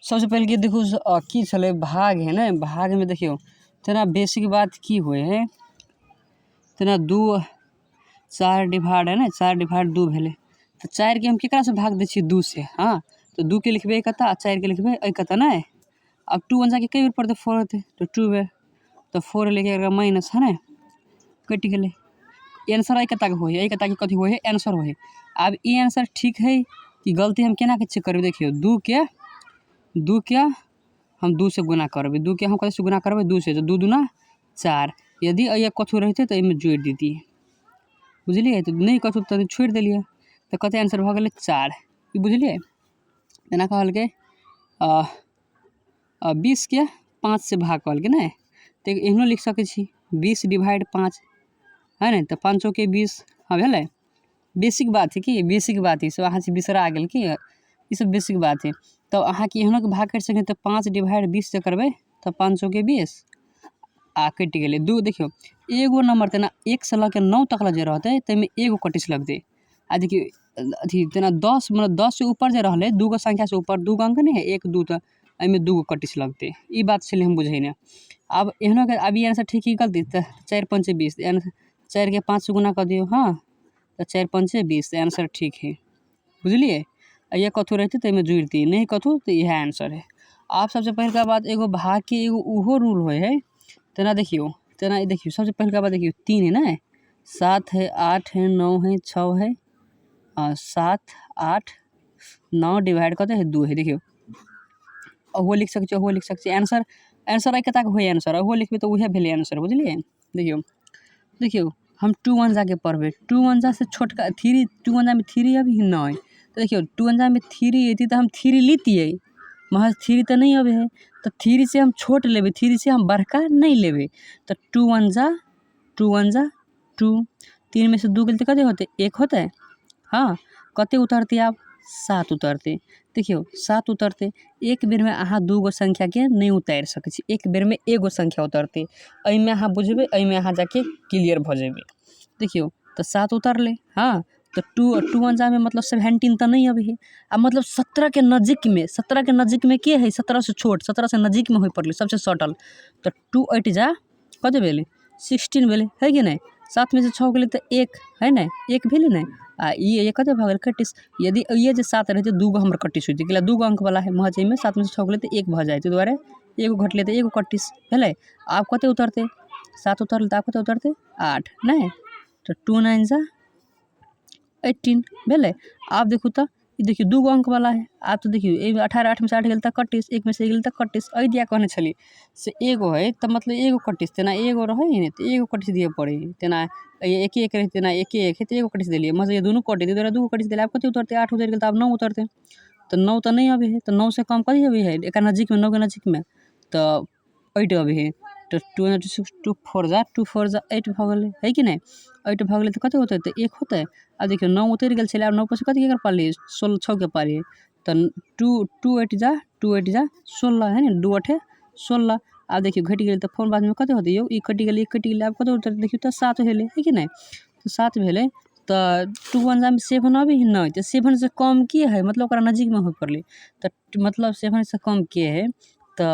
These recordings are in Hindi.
सबसे पहले कि देखो की छले भाग है ना, भाग में देखियो तेना बेसिक बात की होए है तेना 2 4 डिवाइड है ना, 4 डिवाइड 2 भेले तो 4 के हम केकरा से भाग दै छी 2 से। हाँ तो 2 के लिखबे कता आ 4 के लिखबे ए कता ना। अब 2 1 जा के कई बेर पड़ते 4 होते तो 2 बेर तो 4 लेके एकरा माइनस है ना कट गेले। आंसर ए कता के होए, ए कता के कथि होए है आंसर होए। अब ई आंसर ठीक है कि गलती हम केना के चेक करबे देखियो 2 के हम 2 से गुना करबे, 2 के हम कथि से गुना करबे 2 से, तो 2 दूना 4। यदि ए कथु रहते तो एमे जोड़ दीतिए, बुझलिए। तो नहीं कथु तो छोड़ देलिए तो कते आंसर भ गेले 4, ई बुझलिए। एना कहल के 20 के 5 से भाग कहल के ना, तो एहनो लिख सके छी 20 डिवाइड 5 है ना, तो 5 के 20 हाँ भेले। बेसिक बात है कि बेसिक बात है, सब अहाँ से बिसरा गेल कि ई सब बेसिक बात है। तो अहाँ के एहनो के भाग कर सके तो 5 डिवाइड 20 से करबे तो 500 के 20 आ कट गेले। 2 देखियो एगो नंबर तेना 1 से लेके 9 तक जे रहते तमे एगो कटिस लगते। आ देखियो अथी तेना 10 मतलब 10 से ऊपर जे रहले 2 गो संख्या से ऊपर 2 गो अंक नहीं है 1 2 तो एमे 2 गो कटिस लगते। ई बात छले हम बुझे ना। अब एहनो के अब ई आंसर ठीक ही गलती तो 4 5 20 4 के 5 से गुना कर दियो। हाँ तो 4 5 20 आंसर ठीक है, बुझलिए। ये कथु रहते तो एमे जोड़ दिए, नहीं कथु तो यह आंसर है। आप सबसे पहले का बात एगो भाग के एगो उहो रूल होए है तेना देखियो, तेना देखियो सबसे पहले का बात देखियो 3 है ना, 7 है 8 है 9 है 6 है 7 8 9 डिवाइड करते है 2 है। देखियो वो लिख सकते हो, वो लिख सकते आंसर। आंसर आई कता के होए आंसर वो लिखबे तो उहे भेले आंसर, बुझलिए। देखियो देखियो हम 2 1 जा के पढ़बे 2 1 जा से छोटका 3 2 1 जा में 3 अभी नहीं तो देखियो 2 1 जा में 3 एती तो हम 3 लीतिए, महज 3 तो नहीं अबे है तो 3 से हम छोट लेबे 3 से हम बड़का नहीं लेबे। तो 2 1 जा 2 3 में से 2 गलती कते होते 1 होता है। हाँ कते उतरते आप 7 उतरते। देखियो 7 उतरते एक बेर में अहाँ 2 गो संख्या के नहीं उतार सके छी, एक बेर में एगो संख्या उतरते। एहि में अहाँ बुझबे एहि में अहाँ जाके क्लियर भ जेबे। देखियो तो 7 उतरले। हाँ तो 2 1 जा में मतलब 17 तो नहीं अभी है आ मतलब 17 के नजीक में के है 17 से छोट 17 से नजीक में हो पड़ले सबसे सटल। तो 2 8 जा कते भेले 16 भेले है कि नहीं। 7 में से 6 गेले तो 1 है ना 1 भेले ना आ ये कते भ गेल कटिस। यदि ये जे 7 रहते 2 गो हमर कटिस होते कि 2 गो अंक वाला है महज में 7 में से 6 गेले तो 1 भ जाए तो दुबारे एगो घटले तो एगो कटिस भेले। आप कते उतरते 7 उतरले तो आप कते उतरते 8 नहीं तो 2 9 जा 18 भेले। आप देखो तो ये देखिए 2 गो अंक वाला है। आप तो देखिए 18 8 में से 8 गेल तक कटिस 1 में से गेल तक कटिस अ दिया कहने छली से एगो है तो मतलब एगो कटिस तेना एगो रहे नहीं तो एगो कटिस दिए पड़े तेना एक एक रहते ना एक है तो एगो कटिस दिलिए मतलब ये दोनों कटे दे 2 कटिस दिले। आप कते उतरते 8 उतर गेल तो आप 9 उतरते तो 9 तो नहीं अभी है तो 9 से कम कथी अभी है एक नजीक में 9 के नजीक में तो 8 अभी है। तो 2 6 2 4 जा 8 भ गेले है कि नहीं 8 भ गेले तो कते होते तो 1 होते। अब देखियो 9 उतर गेल छले अब 9 पर से कथी के कर पाली 16 6 के पाली तो 2 8 जा 16 है ना 2 8 16। अब देखियो घट गेल तो फोन बाद में कते होते यो ई कट गेल अब कते उतर देखियो तो 7 भेले है कि नहीं तो 7 भेले तो 2 1 जा में 7 अभी नहीं तो 7 से कम के है मतलब ओकरा नजीक में हो पड़ले तो मतलब 7 से कम के है तो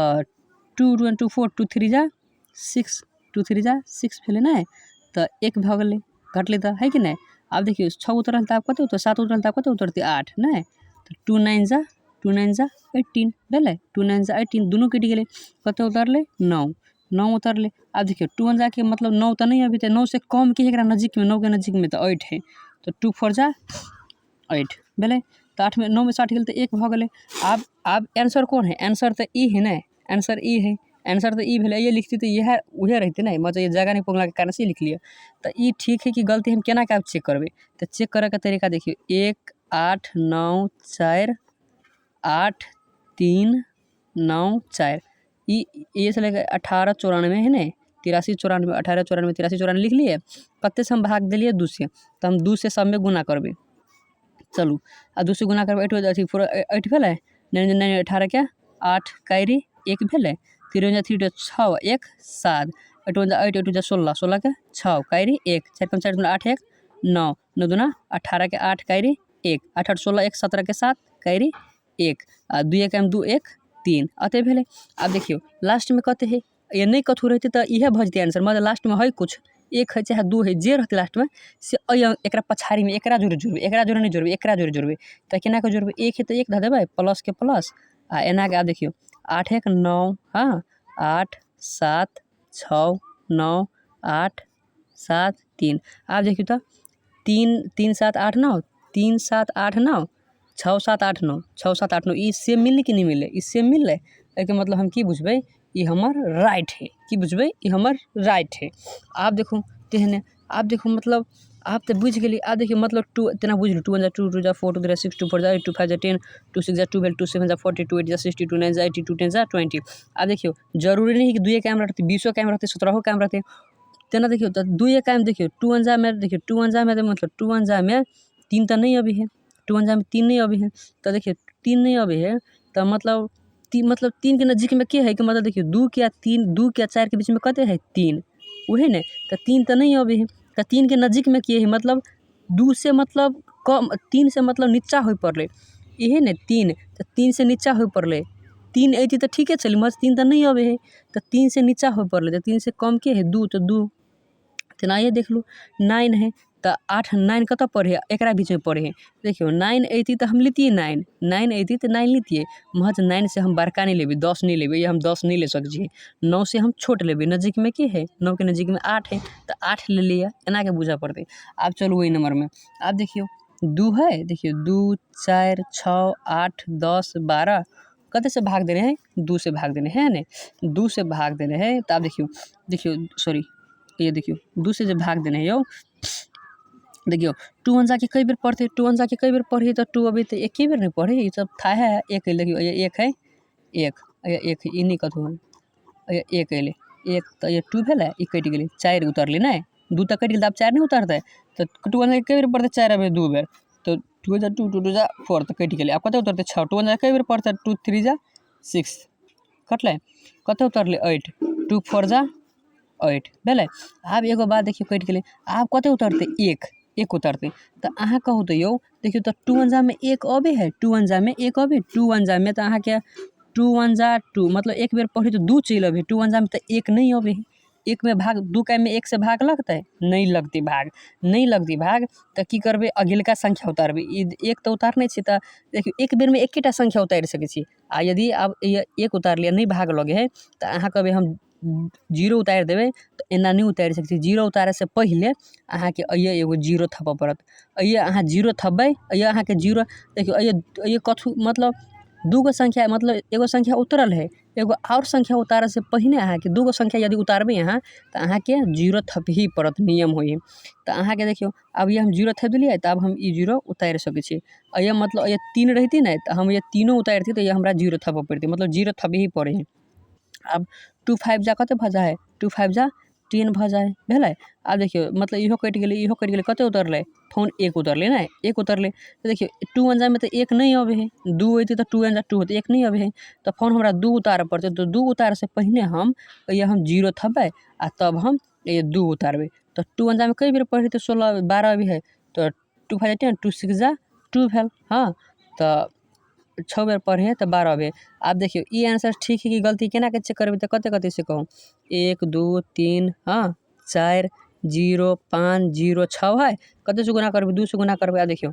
2 2 4 2 3 जा 6 2 3 जा 6 भेले ना तो 1 भ गेले घटले तो है कि नहीं। अब देखियो 6 उतरल तो आप कते उतर 7 उतरल तो आप कते उतरते 8 नहीं तो 2 9 जा 18 भेले 2 9 जा 18 दोनों कट गेले कते उतरले 9 उतरले। अब देखियो 2 1 जा के मतलब 9 तो नहीं अभी तो 9 से कम के एकरा नजीक में 9 के नजीक में तो 8 है तो 2 4 जा 8 भेले तो 8 में 9 में 60 गेल तो 1 भ गेले। अब आंसर कौन है आंसर तो ई है ना आंसर ई है आंसर तो ई भेले ये लिखती तो यह उहे रहते ना मतलब ये जगह नहीं पुगला के कारण से लिख लिया। तो ई ठीक है कि गलती हम केना के चेक करबे तो चेक करे का तरीका देखियो 1 8 9 4 8 3 9 4 ये से लेकर 18 94 है ना 83 94 18 94 83 94 लिख लिए कते से हम भाग दिलिए 2 से तो हम 2 से सब में गुना करबे। चलू आ 2 से गुना करबे 8 अथी 8 भेले 9 18 के 8 कैरी 1 भेले 3 3 6 1 7 8 8 8 16 16 के 6 कैरी 1 4 5 4 8 1 9 9 दूना 18 के 8 कैरी 1 8 8 16 1 17 के 7 कैरी 1 2 1 2 1 3 अतः भेलै। आब देखियो लास्ट में कते है, ये नहीं कथू रहते तो यह भज जेतै आंसर, मतलब लास्ट में है कुछ 1 है चाहे 2 है, जे रहते लास्ट में से एकरा पछाड़ी में एकरा जोड़े जुड़बे, एकरा जोड़े नहीं जुड़बे, एकरा जोड़े जुड़बे तो केना के जुड़बे, 1 है तो 1 धऽ देबै प्लस के प्लस आ एना के। आब देखियो 8 1 9, हाँ 8 7 6 9 8 7 3। आब देखियो तो 3 3 7 8 9, 3 7 8 9, 6 7 8 9, 6 7 8 9 ई सेम मिललै कि नहीं मिललै, ई सेम मिललै। एहिके मतलब हम की बुझबै, ई हमर राइट है, की बुझबै ई हमर राइट है। आब देखू तेहने, आब देखू मतलब आब तो बुझ गेली। आब देखियो मतलब 2 तेना बुझलू, 2 1 जा 2, 2 जा 4, 2 3 6, 2 4 जा 8, 2 5 जा 10, 2 6 जा 12, 2 7 जा 40, 2 8 जा 60, 2 9 जा 80, 2 10 जा 20। आब देखियो जरूरी नहीं कि 2 कायम रहते, 20 कायम रहते, 17 कायम रहते। तेना देखियो तो 2 कायम देखियो 2 1 जा में, देखियो 2 1 जा में मतलब 2 1 जा में 3 तो नहीं अभी है, 2 1 जा में 3 नहीं अभी है, तो देखियो 3 नहीं अभी है तो मतलब 3 के नज़दीक में क्या है कि मतलब देखियो 2 क्या 3, 2 क्या 4 के बीच में कते है 3, वही ने तो 3 तो नहीं अभी है, तो 3 के नज़दीक में क्या है मतलब 2 से मतलब कम, 3 से मतलब नीचा हो पड़ले, यही ने 3 तो 3 से नीचा हो पड़ले, 3 अती तो ठीक है चली, मत 3 तो नहीं अबे है तो 3 से नीचा हो पड़ले, तो 3 से कम के है 2, तो 2 तेना ये देख लो 9 है तो 8 9 कत पढ़े एकरा बीच में पढ़े है। देखियो 9 अती तो हम लेतिए 9 अती तो 9 लेतिए, महज 9 से हम बड़का नहीं लेबे, 10 नहीं लेबे, ये हम 10 नहीं ले सके, 9 से हम छोट लेबे, नज़दीक में के है 9 के नज़दीक में 8 है तो 8 ले लिया, एना के बुझा पड़ते। अब चलो वही नंबर में, अब देखियो 2 है, देखियो 2 4 6 8 10 12 कते से भाग देने हैं, 2 से भाग देने हैं ने, 2 से भाग देने हैं। तो अब देखियो सॉरी ये देखियो 2 से जब भाग देने यो, देखियो 2 1 जा के कई बेर पढ़ते, 2 1 जा के कई बेर पढ़िए तो 2 अभी तो एक ही बेर नहीं पढ़े, ये सब था है 1 है, देखियो ये 1 है 1 1 ई नहीं कथू ये 1 अले 1 तो ये 2 भेलै, ई कटि गेलै 4 उतरलै नहीं, 2 तो कटि गेलै, अब 4 नहीं उतरतै तो 2 1 जा के कई बेर पढ़ते 4 अबे 2 बेर तो 2 जा 2 2 जा 4 तो कटि गेलै। अब कते उतरतै 6, 2 1 जा के कई बेर पढ़ते 2 3 जा 6 कटलै, कते उतरलै 8, 2 4 जा 8 भेलै। आब एगो बात देखियो कटि गेलै, आब कते उतरतै 1 उतरतै तो अहाँ कहू तो यो देखियो तो 2 1 जा में 1 अबे है, 2 1 जा में 1 अबे, 2 1 जा में तो अहाँ के 2 1 जा 2 मतलब एक बेर पढ़ी तो 2 चल अबे, 2 1 जा में तो 1 नहीं अबे है, 1 में भाग 2 का में 1 से भाग लगतै, नहीं लगती भाग, नहीं लगती भाग तो की करबे अगिलका संख्या उतारबे, 1 तो उतारने छी तो देखियो एक बेर में एकेटा संख्या उतार सकै छी। आ यदि आब 1 उतार लिया नहीं भाग लगे है तो अहाँ कहबे हम 0 उतार देबै तो एना नहीं उतार सकते, 0 उतारे से पहले अहाँ के अइए एगो 0 थप्पऽ पड़त, अइए अहाँ 0 थप्बै, अइए अहाँ के 0 देखियो अइए कथू मतलब 2 गो संख्या मतलब एगो संख्या उतरल है, एगो और संख्या उतारे से पहले अहाँ के 2 गो संख्या यदि उतारबै अहाँ तो अहाँ के 0 थप ही पड़त, नियम होई तो अहाँ के देखियो अब ये हम 0 थप देलिए तो अब हम ई 0 उतार सकै छी। अइए मतलब ये 3 रहती ना तो हम ये तीनों उतारती तो ये हमरा 0 थप्पऽ पड़ती, मतलब 0 थप ही पड़े है। अब 2 5 जा कते भऽ जाइ है, 2 5 जा 10 भऽ जाइ भेलै। आब देखियो मतलब इहो कटि गेलै, कते उतरलै फोन 1 उतरलै ने, 1 उतरलै तो देखियो 2 1 जा में तो 1 नहीं अबे है, 2 अइतै तो 2 1 जा 2 होतै, 1 नहीं अबे है तो फोन हमरा 2 उतारऽ पड़तै, तो 2 उतारे से पहले हम 0 थप्बै आ तब हम 2 उतारबै। तो 2 1 जा में कई बेर पढ़ी तो 16 12 अभी है तो 2 5 जा 10, 2 6 जा 2 भेल, हाँ तो 6 बेर पढ़े तो 12 अबे। आप देखियो ई आंसर ठीक है कि गलती केना के चेक करबे तो कते से कहूँ 1 2 3 हाँ 4 0 5 0 6 है, कते से गुना करबे 2 से गुना करबे। आ देखियो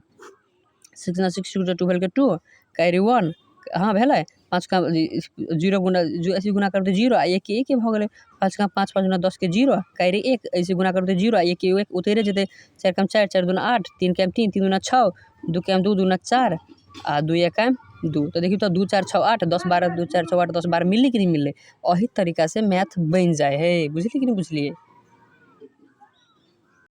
6 ना 6 2 12 के 2 कैरी 1 हाँ भेलै, 5 का 0 गुना ऐसे गुना करते 0 आ 1 के 1 भऽ गेलै, 5 का 5 5 गुना 10 के 0 कैरी 1 ऐसे गुना करते 0 आ 1 के 1 उतरे जेतै, 4 का 4 4 दूना 8 3 का 3 3 दूना 6 2 का 2 दूना 4 आ 2 का 2 तो देखियो तो 2 4 6 8 10 12 2 4 6 8 10 12 मिलली कि नहीं मिलले, अही तरीका से मैथ बन जाए है, बुझली कि नहीं बुझलिए।